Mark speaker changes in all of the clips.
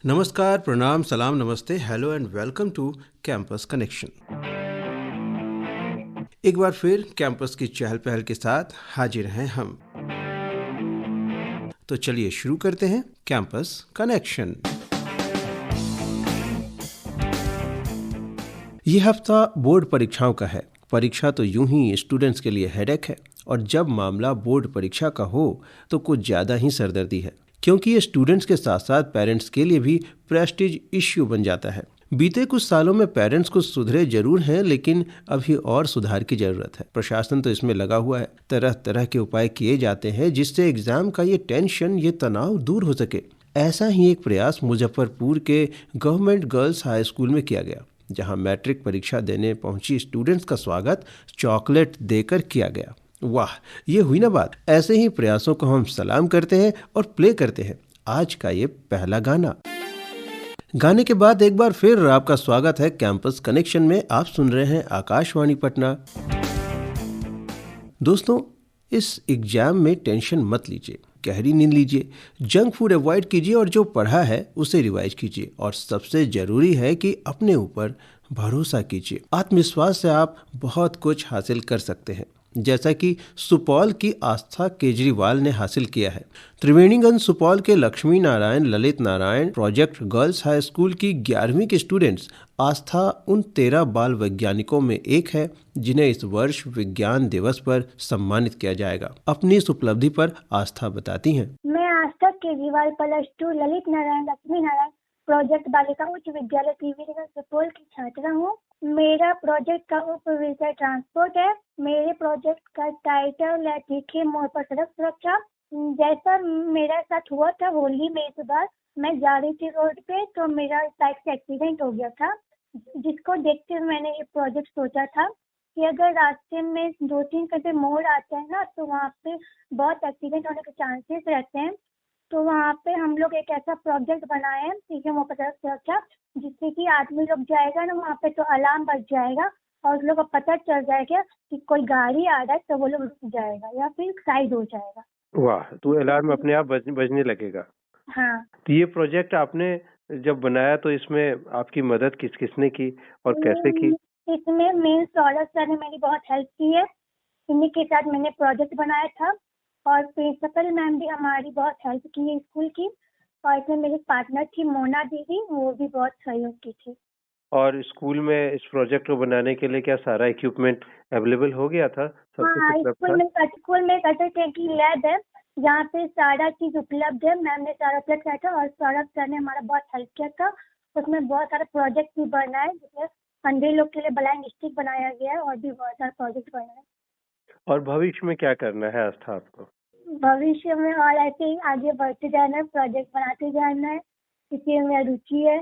Speaker 1: नमस्कार, प्रणाम, सलाम, नमस्ते, hello and welcome to campus connection. एक बार फिर कैंपस की चहल पहल के साथ हाजिर हैं हम। तो चलिए शुरू करते हैं कैंपस कनेक्शन। ये हफ्ता बोर्ड परीक्षाओं का है। परीक्षा तो यूं ही स्टूडेंट्स के लिए हेडेक है, और जब मामला बोर्ड परीक्षा का हो तो कुछ ज़्यादा ही सरदर्दी है, क्योंकि ये स्टूडेंट्स के साथ साथ पेरेंट्स के लिए भी प्रेस्टीज इश्यू बन जाता है। बीते कुछ सालों में पेरेंट्स कुछ सुधरे जरूर हैं, लेकिन अभी और सुधार की जरूरत है। प्रशासन तो इसमें लगा हुआ है, तरह तरह के उपाय किए जाते हैं जिससे एग्जाम का ये टेंशन, ये तनाव दूर हो सके। ऐसा ही एक प्रयास मुजफ्फरपुर के गवर्नमेंट गर्ल्स हाई स्कूल में किया गया, जहां मैट्रिक परीक्षा देने पहुंची स्टूडेंट्स का स्वागत चॉकलेट देकर किया गया। वाह, ये हुई ना बात। ऐसे ही प्रयासों को हम सलाम करते हैं और प्ले करते हैं आज का ये पहला गाना। गाने के बाद एक बार फिर आपका स्वागत है कैंपस कनेक्शन में। आप सुन रहे हैं आकाशवाणी पटना। दोस्तों, इस एग्जाम में टेंशन मत लीजिए, गहरी नींद लीजिए, जंक फूड अवॉइड कीजिए और जो पढ़ा है उसे रिवाइज कीजिए। और सबसे जरूरी है कि अपने ऊपर भरोसा कीजिए। आत्मविश्वास से आप बहुत कुछ हासिल कर सकते हैं, जैसा कि सुपौल की आस्था केजरीवाल ने हासिल किया है। त्रिवेणीगंज सुपौल के Lakshmi Narayan Lalit Narayan project girls high school की 11वीं के स्टूडेंट्स आस्था उन 13 बाल वैज्ञानिकों में एक है जिन्हें इस वर्ष विज्ञान दिवस पर सम्मानित किया जाएगा। अपनी इस उपलब्धि पर आस्था बताती हैं।
Speaker 2: मैं आस्था केजरीवाल +2 ललित नारायण लक्ष्मी नारायण प्रोजेक्ट बालिका उच्च विद्यालय त्रिवेणीगंज सुपौल की छात्रा हूँ। मेरा प्रोजेक्ट का उपविषय ट्रांसपोर्ट है। मेरे प्रोजेक्ट का टाइटल है तीखे मोड़ पर सड़क सुरक्षा। जैसा मेरा साथ हुआ था होली में, इस बार मैं जा रही थी रोड पे तो मेरा बाइक से एक्सीडेंट हो गया था, जिसको देखते हुए मैंने ये प्रोजेक्ट सोचा था कि अगर रास्ते में 2-3 कदम मोड़ आते हैं ना, तो वहाँ पे बहुत एक्सीडेंट होने के चांसेस रहते हैं। तो वहाँ पे हम लोग एक ऐसा प्रोजेक्ट बनाए हैं तीखे मोड़ पर सड़क सुरक्षा, जिससे कि आदमी लोग जाएगा ना वहाँ पे तो अलार्म बज जाएगा और उन लोग को पता चल जाएगा कि कोई गाड़ी आ रहा है, तो वो लोग रुक जाएगा या फिर साइड हो जाएगा।
Speaker 3: वाह, तो अलार्म अपने आप बजने लगेगा।
Speaker 2: हाँ।
Speaker 3: तो ये प्रोजेक्ट आपने जब बनाया तो इसमें आपकी मदद किसने की और कैसे की?
Speaker 2: इसमें मेन सौरभ सर ने मेरी बहुत हेल्प की है। इन्हीं के साथ मैंने प्रोजेक्ट बनाया था और प्रिंसिपल मैम भी हमारी बहुत हेल्प की है स्कूल की। और इसमें मेरी पार्टनर थी मोना दीदी, वो भी बहुत सहयोग की थी।
Speaker 3: और स्कूल में इस प्रोजेक्ट को बनाने के लिए क्या सारा इक्विपमेंट अवेलेबल हो गया था? सब कुछ
Speaker 2: हाँ,
Speaker 3: उपलब्ध था?
Speaker 2: स्कूल में एक अटल की लैब है जहाँ पे सारा चीज उपलब्ध है। मैम ने सारा उपलब्ध किया था और सौरभ सर ने हमारा बहुत हेल्प किया था। उसमें बहुत सारा प्रोजेक्ट भी बना है, जिसमें अंधे लोग के लिए ब्लाइंड स्टिक बनाया गया है और भी बहुत सारा प्रोजेक्ट बना है।
Speaker 3: और भविष्य में क्या करना है आस्था आपको?
Speaker 2: भविष्य में और ऐसे ही आगे बढ़ते जाना है, प्रोजेक्ट बनाते जाना है। इसी में रुचि है,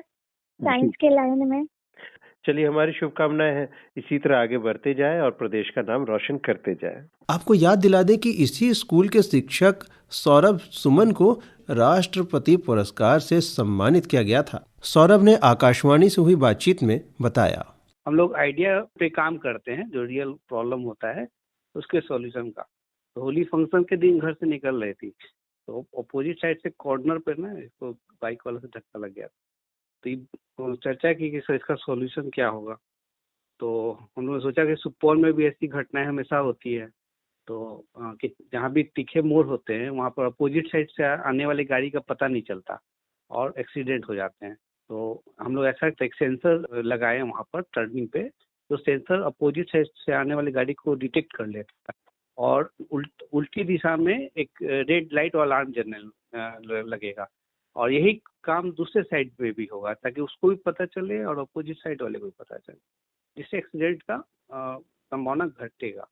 Speaker 2: साइंस के लाइन में।
Speaker 3: चलिए, हमारी शुभकामनाएं हैं इसी तरह आगे बढ़ते जाए और प्रदेश का नाम रोशन करते जाए।
Speaker 1: आपको याद दिला दें कि इसी स्कूल के शिक्षक सौरभ सुमन को राष्ट्रपति पुरस्कार से सम्मानित किया गया था। सौरभ ने आकाशवाणी से हुई बातचीत में बताया,
Speaker 4: हम लोग आइडिया पे काम करते हैं, जो रियल प्रॉब्लम होता है उसके सॉल्यूशन का। तो होली फंक्शन के दिन घर से निकल रही थी तो अपोजिट साइड से कॉर्नर पे ना इसको बाइक वाले से धक्का लग गया। तो ये चर्चा की कि सर इसका सॉल्यूशन क्या होगा। तो हम लोगों ने सोचा कि सुपौल में भी ऐसी घटनाएं हमेशा होती है। तो कि जहाँ भी तीखे मोड़ होते हैं वहाँ पर अपोजिट साइड से आने वाली गाड़ी का पता नहीं चलता और एक्सीडेंट हो जाते हैं। तो हम लोग ऐसा एक सेंसर लगाए वहाँ पर टर्निंग पे, तो सेंसर अपोजिट साइड से आने वाली गाड़ी को डिटेक्ट कर लेता है और उल्टी दिशा में एक रेड लाइट और अलार्म जनरल लगेगा। और यही काम दूसरे साइड पे भी होगा ताकि उसको भी पता चले और अपोजिट साइड वाले को भी पता चले, जिससे एक्सीडेंट का संभावना घटेगा।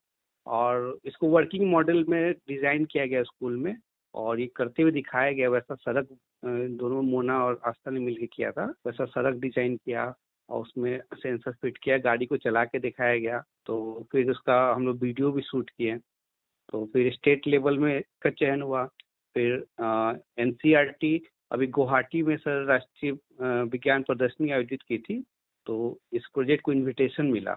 Speaker 4: और इसको वर्किंग मॉडल में डिज़ाइन किया गया स्कूल में और ये करते हुए दिखाया गया। वैसा सड़क दोनों मोना और आस्था ने मिलकर किया था, वैसा सड़क डिजाइन किया और उसमें सेंसर फिट किया, गाड़ी को चला के दिखाया गया। तो फिर उसका हम लोग वीडियो भी शूट किए। तो फिर स्टेट लेवल में का चयन हुआ। फिर NCERT अभी गुवाहाटी में सर राष्ट्रीय विज्ञान प्रदर्शनी आयोजित की थी, तो इस प्रोजेक्ट को इनविटेशन मिला।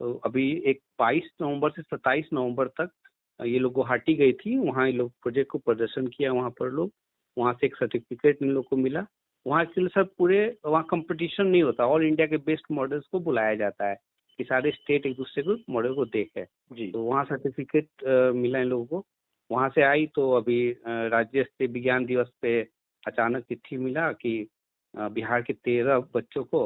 Speaker 4: तो अभी एक 22 नवंबर से 27 नवंबर तक ये लोग गुवाहाटी गई थी, वहाँ ये लोग प्रोजेक्ट को प्रदर्शन किया। वहाँ पर लोग, वहाँ से एक सर्टिफिकेट इन लोग को मिला वहाँ एक्चुअली सर पूरे वहाँ कंपटीशन नहीं होता, ऑल इंडिया के बेस्ट मॉडल्स को बुलाया जाता है कि सारे स्टेट एक दूसरे को मॉडल को देखे।
Speaker 3: जी।
Speaker 4: तो वहाँ सर्टिफिकेट मिला इन लोगों को, वहाँ से आई। तो अभी राज्य स्तरीय विज्ञान दिवस पे अचानक चिट्ठी मिला कि बिहार के 13 बच्चों को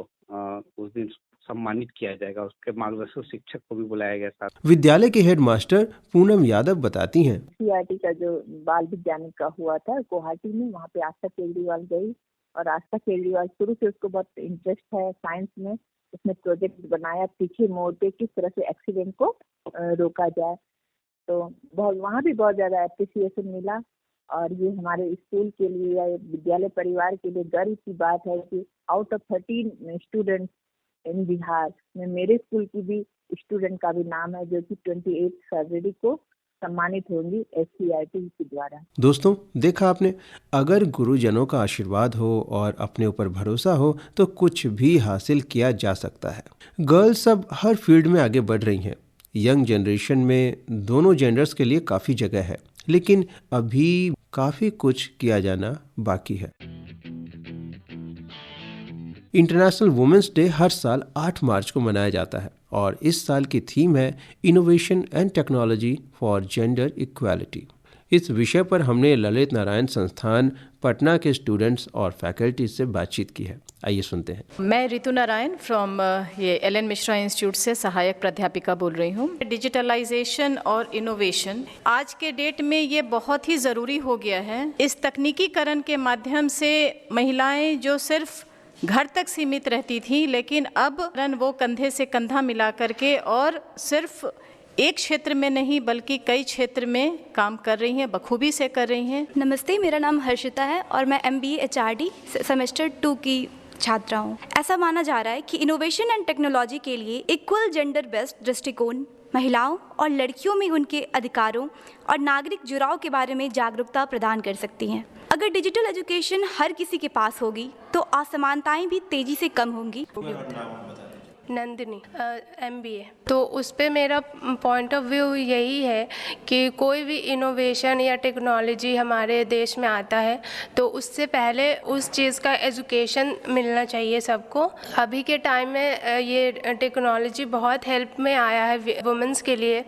Speaker 4: उस दिन सम्मानित किया जाएगा, उसके मार्गदर्शक शिक्षक को भी बुलाया गया साथ।
Speaker 1: विद्यालय के हेडमास्टर पूनम यादव बताती हैं।
Speaker 5: CRT का जो बाल विज्ञान का हुआ था गुवाहाटी में, वहाँ पे आस्था केजरीवाल गई और आस्था केजरीवाल शुरू से उसको बहुत इंटरेस्ट है साइंस में। उसने प्रोजेक्ट बनाया तीखे मोड़ पे किस तरह से एक्सीडेंट को रोका जाए। तो बहुत वहाँ भी बहुत ज़्यादा अप्रिसिएशन मिला और ये हमारे स्कूल के लिए या विद्यालय परिवार के लिए गर्व की बात है कि out of 13 students in Bihar में मेरे स्कूल की भी स्टूडेंट का भी नाम है, जो कि 28 फरवरी को सम्मानित होंगी SCRT के द्वारा।
Speaker 1: दोस्तों, देखा आपने, अगर गुरुजनों का आशीर्वाद हो और अपने ऊपर भरोसा हो तो कुछ भी हासिल किया जा सकता है। गर्ल्स अब हर फील्ड में आगे बढ़ रही हैं। यंग जनरेशन में दोनों जेंडर्स के लिए काफ़ी जगह है, लेकिन अभी काफ़ी कुछ किया जाना बाकी है। इंटरनेशनल वुमेन्स डे हर साल 8 मार्च को मनाया जाता है और इस साल की थीम है innovation and technology for gender equality. इस विषय पर हमने ललित नारायण संस्थान पटना के स्टूडेंट्स और फैकल्टी से बातचीत की है। आइए सुनते हैं।
Speaker 6: मैं रितु नारायण फ्रॉम ये एलन मिश्रा इंस्टीट्यूट से सहायक प्राध्यापिका बोल रही हूँ। डिजिटलाइजेशन और इनोवेशन आज के डेट में ये बहुत ही ज़रूरी हो गया है। इस तकनीकीकरण के माध्यम से महिलाएं जो सिर्फ घर तक सीमित रहती थी, लेकिन अब वो कंधे से कंधा मिला करके और सिर्फ एक क्षेत्र में नहीं बल्कि कई क्षेत्र में काम कर रही हैं, बखूबी से कर रही हैं।
Speaker 7: नमस्ते, मेरा नाम हर्षिता है और मैं MBA HRD सेमेस्टर 2 की छात्रा हूँ। ऐसा माना जा रहा है कि इनोवेशन एंड टेक्नोलॉजी के लिए इक्वल जेंडर बेस्ड दृष्टिकोण महिलाओं और लड़कियों में उनके अधिकारों और नागरिक जुड़ाव के बारे में जागरूकता प्रदान कर सकती हैं। अगर डिजिटल एजुकेशन हर किसी के पास होगी तो असमानताएं भी तेजी से कम होंगी।
Speaker 8: नंदिनी MBA। तो उस पे मेरा पॉइंट ऑफ व्यू यही है कि कोई भी इनोवेशन या टेक्नोलॉजी हमारे देश में आता है तो उससे पहले उस चीज़ का एजुकेशन मिलना चाहिए सबको। अभी के टाइम में ये टेक्नोलॉजी बहुत हेल्प में आया है वुमेंस के लिए,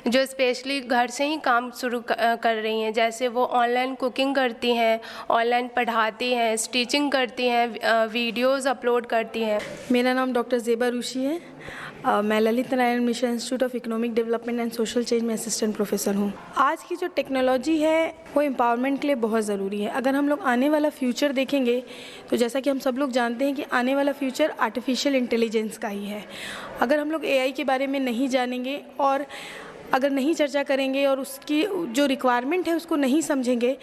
Speaker 8: जो स्पेशली घर से ही काम शुरू कर रही हैं। जैसे वो ऑनलाइन कुकिंग करती हैं, ऑनलाइन पढ़ाती हैं, स्टिचिंग करती हैं, वीडियोज़ अपलोड करती हैं।
Speaker 9: मेरा नाम डॉक्टर ज़ेबा रुशी है। मैं Lalit Narayan Mishra institute of economic development and social change में असिस्टेंट प्रोफेसर हूँ। आज की जो टेक्नोलॉजी है वो एम्पावरमेंट के लिए बहुत ज़रूरी है। अगर हम लोग आने वाला फ्यूचर देखेंगे तो जैसा कि हम सब लोग जानते हैं कि आने वाला फ्यूचर आर्टिफिशियल इंटेलिजेंस का ही है। अगर हम लोग AI के बारे में नहीं जानेंगे और अगर नहीं चर्चा करेंगे और उसकी जो रिक्वायरमेंट है उसको नहीं समझेंगे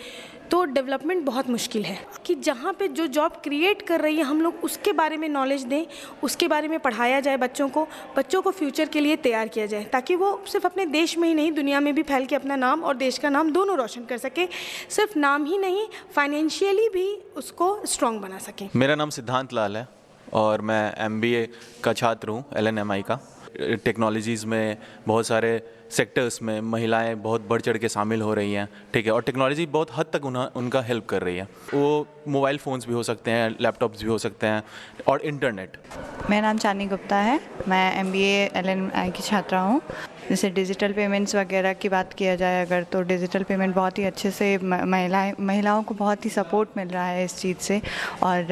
Speaker 9: तो डेवलपमेंट बहुत मुश्किल है। कि जहाँ पे जो जॉब क्रिएट कर रही है हम लोग उसके बारे में नॉलेज दें, उसके बारे में पढ़ाया जाए बच्चों को फ्यूचर के लिए तैयार किया जाए, ताकि वो सिर्फ अपने देश में ही नहीं दुनिया में भी फैल के अपना नाम और देश का नाम दोनों रोशन कर सके। सिर्फ नाम ही नहीं, फाइनेंशियली भी उसको स्ट्रॉन्ग बना सके।
Speaker 10: मेरा नाम सिद्धांत लाल है और मैं MBA का छात्र हूँ LNMI का। टेक्नोलॉजीज़ में बहुत सारे सेक्टर्स में महिलाएं बहुत बढ़ चढ़ के शामिल हो रही हैं, ठीक है, और टेक्नोलॉजी बहुत हद तक उनका हेल्प कर रही है। वो मोबाइल फ़ोन्स भी हो सकते हैं, लैपटॉप्स भी हो सकते हैं और इंटरनेट।
Speaker 11: मेरा नाम चांदनी गुप्ता है, मैं MBA LNMI की छात्रा हूँ। जैसे डिजिटल पेमेंट्स वगैरह की बात किया जाए अगर, तो डिजिटल पेमेंट बहुत ही अच्छे से महिलाओं को बहुत ही सपोर्ट मिल रहा है इस चीज़ से, और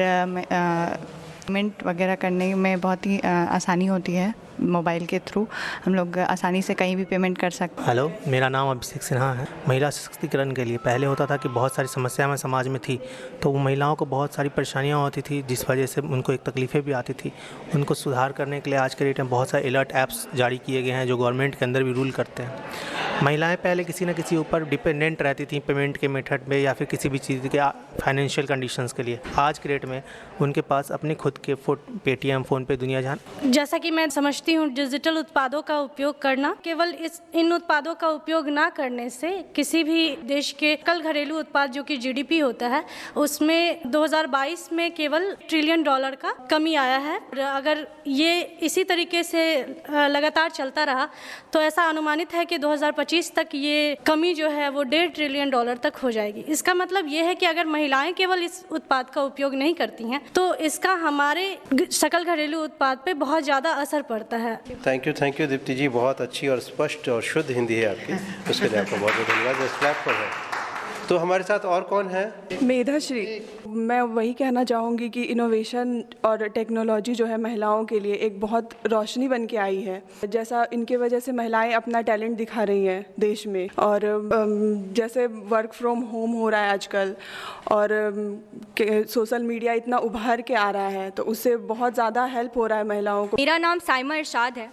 Speaker 11: पेमेंट वगैरह करने में बहुत ही आसानी होती है। मोबाइल के थ्रू हम लोग आसानी से कहीं भी पेमेंट कर सकते हैं।
Speaker 12: हेलो, मेरा नाम अभिषेक सिन्हा है। महिला सशक्तिकरण के लिए पहले होता था कि बहुत सारी समस्याएं समाज में थी, तो वो महिलाओं को बहुत सारी परेशानियां होती थी जिस वजह से उनको एक तकलीफ़ें भी आती थी। उनको सुधार करने के लिए आज के डेट में बहुत सारे अलर्ट ऐप्स जारी किए गए हैं जो गवर्नमेंट के अंदर भी रूल करते हैं। महिलाएँ पहले किसी न किसी ऊपर डिपेंडेंट रहती थी पेमेंट के मेथड में या फिर किसी भी चीज़ के फाइनेंशियल कंडीशंस के लिए। आज के डेट में उनके पास अपने खुद के पेटीएम, फ़ोन पे, दुनिया जहान।
Speaker 9: जैसा कि मैं समझती
Speaker 13: समझती हूँ डिजिटल उत्पादों का उपयोग करना, केवल इन उत्पादों का उपयोग ना करने से किसी भी देश के सकल घरेलू उत्पाद जो कि जीडीपी होता है उसमें 2022 में केवल $1 ट्रिलियन का कमी आया है। अगर ये इसी तरीके से लगातार चलता रहा तो ऐसा अनुमानित है कि 2025 तक ये कमी जो है वो $1.5 ट्रिलियन तक हो जाएगी। इसका मतलब ये है कि अगर महिलाएं केवल इस उत्पाद का उपयोग नहीं करती हैं तो इसका हमारे सकल घरेलू उत्पाद पे बहुत ज़्यादा असर पड़ता है।
Speaker 1: थैंक यू दीप्ति जी, बहुत अच्छी और स्पष्ट और शुद्ध हिंदी है आपकी, उसके लिए आपको बहुत बहुत धन्यवाद। स्लैब पर है तो हमारे साथ और कौन है?
Speaker 14: मेधाश्री। मैं वही कहना चाहूँगी कि इनोवेशन और टेक्नोलॉजी जो है महिलाओं के लिए एक बहुत रोशनी बन के आई है। जैसा इनके वजह से महिलाएं अपना टैलेंट दिखा रही हैं देश में, और जैसे वर्क फ्रॉम होम हो रहा है आजकल और सोशल मीडिया इतना उभर के आ रहा है तो उससे बहुत ज़्यादा हेल्प हो रहा है महिलाओं को।
Speaker 15: मेरा नाम साइमा इरशाद है।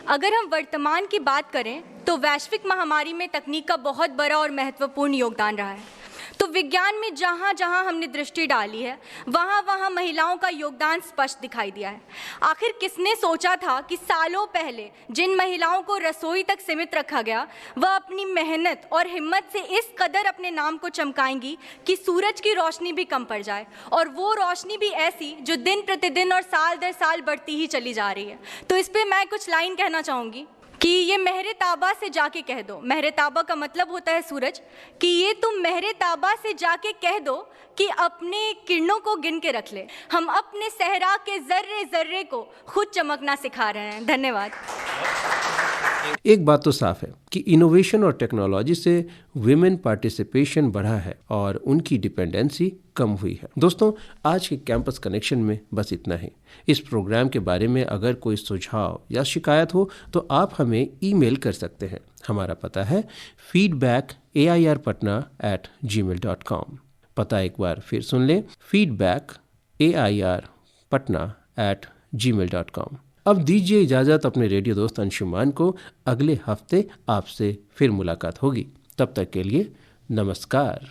Speaker 15: अगर हम वर्तमान की बात करें तो वैश्विक महामारी में तकनीक का बहुत बड़ा और महत्वपूर्ण योगदान रहा है। तो विज्ञान में जहाँ जहाँ हमने दृष्टि डाली है वहाँ वहाँ महिलाओं का योगदान स्पष्ट दिखाई दिया है। आखिर किसने सोचा था कि सालों पहले जिन महिलाओं को रसोई तक सीमित रखा गया वह अपनी मेहनत और हिम्मत से इस कदर अपने नाम को चमकाएंगी कि सूरज की रोशनी भी कम पड़ जाए, और वो रोशनी भी ऐसी जो दिन प्रतिदिन और साल दर साल बढ़ती ही चली जा रही है। तो इस पर मैं कुछ लाइन कहना चाहूँगी कि ये महरे ताबा से जाके कह दो, महरे ताबा का मतलब होता है सूरज, कि ये तुम महरे ताबा से जाके कह दो कि अपने किरणों को गिन के रख ले। हम अपने सहरा के जर्रे जर्रे को खुद चमकना सिखा रहे हैं। धन्यवाद।
Speaker 1: एक बात तो साफ है कि इनोवेशन और टेक्नोलॉजी से विमेन पार्टिसिपेशन बढ़ा है और उनकी डिपेंडेंसी कम हुई है। दोस्तों, आज के कैंपस कनेक्शन में बस इतना ही। इस प्रोग्राम के बारे में अगर कोई सुझाव या शिकायत हो तो आप हमें ईमेल कर सकते हैं। हमारा पता है feedback@airpatna@gmail.com। पता एक बार फिर सुन लें, feedback@airpatna@gmail.com। अब दीजिए इजाज़त अपने रेडियो दोस्त अंशुमान को। अगले हफ्ते आपसे फिर मुलाकात होगी। तब तक के लिए नमस्कार।